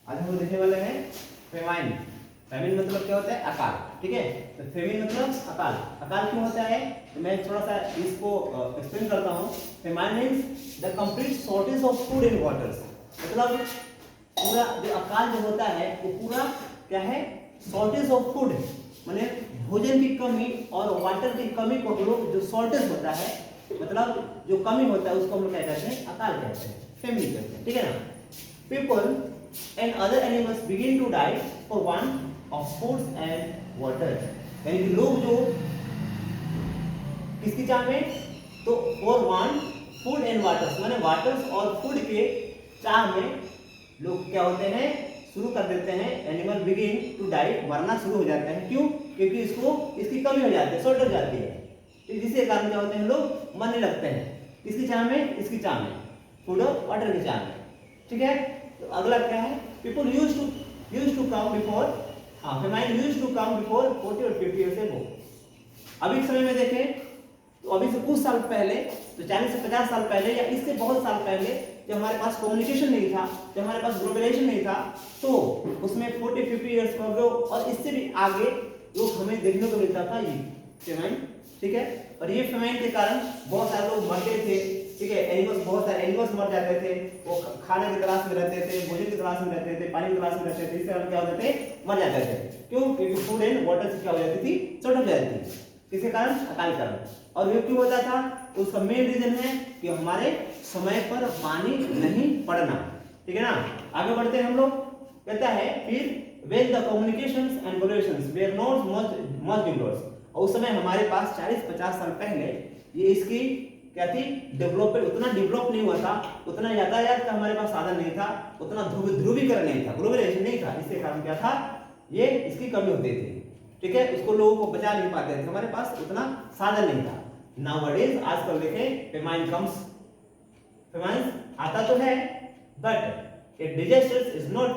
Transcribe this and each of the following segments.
आज हम लोग देखने वाले हैं फेमाइन। फेमिन मतलब क्या होता है? अकाल। ठीक है, तो फेमिन मतलब अकाल। अकाल क्यों होता है तो मैं थोड़ा सा इसको एक्सप्लेन करता हूँ। Famine means the complete shortage of food and waters. मतलब पूरा जो अकाल जो होता है वो पूरा क्या है? शॉर्टेज ऑफ फूड, माने भोजन की कमी और वाटर की कमी को हम लोग जो शॉर्टेज होता है, मतलब जो कमी होता है उसको हम लोग क्या कहते हैं? अकाल कहते हैं, फेमिन कहते हैं। ठीक है ना? People and other animals begin to die for want of food and water। यानी कि लोग जो किसकी चाह में? तो for want food and water, माने वाटर्स और फूड के चाह में लोग क्या होते हैं? शुरू कर देते हैं। एनिमल बिगिन टू डाई, मरना शुरू हो जाता है। क्यों? क्योंकि इसकी कमी हो जाती है, शॉर्ट हो जाती है। जिसके कारण क्या होते हैं? लोग मरने लगते हैं। किसकी चाह में? इसकी चाह में, फूड और वाटर की चाह में। ठीक है, तो अगला क्या है? People used to come before, famine used to come before 40 और 50 years ago। अभी के समय में देखें तो अभी से कुछ साल पहले, तो 40 से 50 साल पहले या इससे बहुत साल पहले, जब हमारे पास कम्युनिकेशन नहीं था, जब हमारे पास ग्लोबलाइजेशन नहीं था, तो उसमें 40-50 ईयर्स अगो और इससे भी आगे लोग हमें देखने को मिलता था ये फेमाइन। ठीक है, और ये फेमाइन के कारण बहुत सारे लोग मरते थे। ठीक है, एनिमल्स, बहुत सारे एनिमल्स मर जाते थे। वो खाने की तलाश में रहते थे, भोजन की तलाश में रहते थे, पानी की तलाश में रहते थे। इससे हम क्या होते थे? मर जाते थे। क्यों? क्योंकि फूड एंड वाटर से क्या हो जाती थी? शॉर्ट हो जाती थी। किसके कारण? अकाल के कारण। और ये क्यों होता था? तो उसका मेन रीजन है कि हमारे समय पर पानी नहीं पड़ना। ठीक है ना? आगे बढ़ते हैं हम लोग। कहता है फिर when the communications and globalizations were not much developed, और उस समय हमारे पास 40-50 साल पहले ये इसकी क्या थी? डेवलपमेंट उतना डेवलप नहीं हुआ था, उतना यातायात का हमारे पास साधन नहीं था, उतना ध्रुवीकरण नहीं था, ग्लोबलाइजेशन नहीं था। इसके कारण क्या था? ये इसकी कमी होती थी। ठीक है, उसको लोगों को बचा नहीं पाते थे, हमारे पास उतना साधन नहीं था। नाउअडेज आजकल देखें फेमाइन कम्स, फेमाइन आता तो है but it disasters is not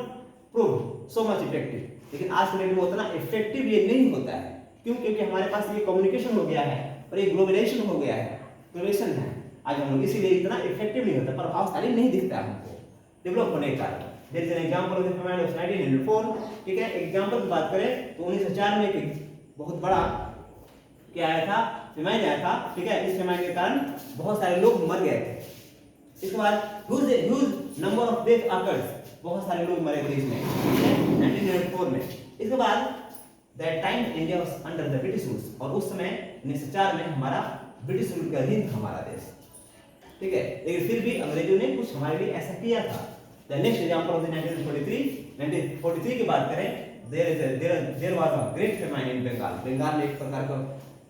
prove so much effective. लेकिन आज के डेट में उतना इफेक्टिव ये नहीं होता है। क्यों? क्योंकि हमारे पास ये कम्युनिकेशन हो गया है और ये ग्लोबलाइजेशन हो गया है, ग्लोबलाइजेशन है आज हम लोग, इसीलिए इतना इफेक्टिव नहीं होता, प्रभावशाली नहीं दिखता है हमको डेवलप होने के कारण। There is an example of the famine of 1904। ठीक है, एग्जांपल की बात करें तो 1904 में एक बहुत बड़ा क्या आया था? फेमाइन आया था। ठीक है, इस फेमाइन के कारण बहुत सारे लोग मर गए थे। इसके बाद huge number of death occurs, बहुत सारे लोग मरे थे इसमें 1904 में। इसके बाद that time India was under the British rules, और उस समय 1904 में हमारा ब्रिटिश रूल के अधीन था हमारा देश। ठीक है, लेकिन फिर भी अंग्रेजों ने कुछ हमारे लिए ऐसा किया था। The next example of the 1943 की बात करें, there was a great famine in Bengal. Bengal में एक प्रकार का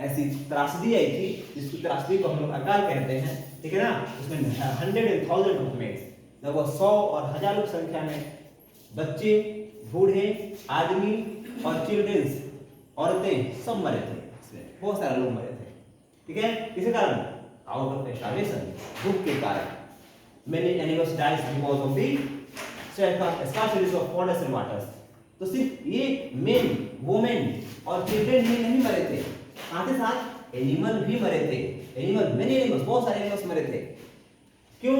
ऐसी त्रासदी आई थी जिसकी त्रासदी को हम लोग अकाल कहते हैं। ठीक है ना? उसमें 100,000 ऑफ मेड्स, लगभग 100 और हजारों की संख्या में बच्चे, बूढ़े, आदमी और चिल्ड्रंस, औरतें सब मरे थे। इसमें बहुत सारे लोग मरे थे। ठीक है, किसी कारण? आउट ऑफ स्टार्वेशन, भूख के कारण। Many animals dies because of the scarcity of waters and waters. तो सिर्फ ये मेन, वुमेन और चिल्ड्रन ही नहीं मरे थे, साथ ही साथ एनिमल भी मरे थे। एनिमल, मेनी एनिमल्स, बहुत सारे एनिमल्स मरे थे। क्यों?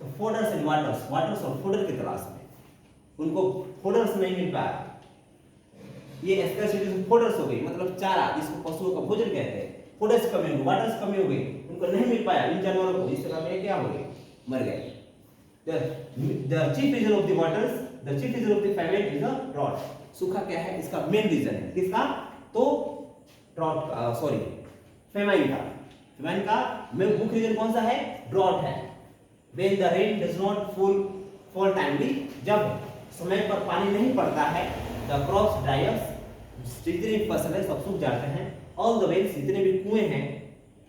तो फोडर्स एंड वाटर्स, वाटर्स और फोडर की तलाश में, उनको फोडर्स नहीं मिल पाया। ये स्कार्सिटी ऑफ फोडर्स हो गई, मतलब चारा जिसको पशुओं का भोजन कहते हैं। फोडर्स कमी हो गई, वाटर्स कमी हो गई, उनको नहीं मिल पाया इन जानवरों को। इस तरह में क्या हो गए? मर गए। The chief reason of the waters, the chief reason of the famine is a drought। सूखा क्या है? इसका मेन रीजन है। किसका? तो ड्रॉट, सॉरी, फेमाइन का। फेमाइन का मुख्य रीजन कौन सा है? ड्रॉट है। When the rain does not fall timely, जब समय पर पानी नहीं पड़ता है, the crops dry up, जितनी भी फसल है सब सूख जाते हैं। All the wells, जितने भी कुएं हैं,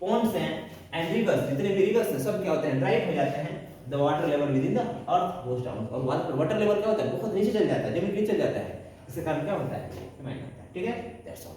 ponds हैं, and rivers, जितने भी rivers हैं सब क्या होते हैं? ड्राई हो जाते हैं। The water level within the earth goes down, और वाटर लेवल क्या होता है? बहुत नीचे चल जाता है, जमीन नीचे चल जाता है। इसके कारण क्या होता है? फेमाइन होता है। ठीक है, दैट्स ऑल।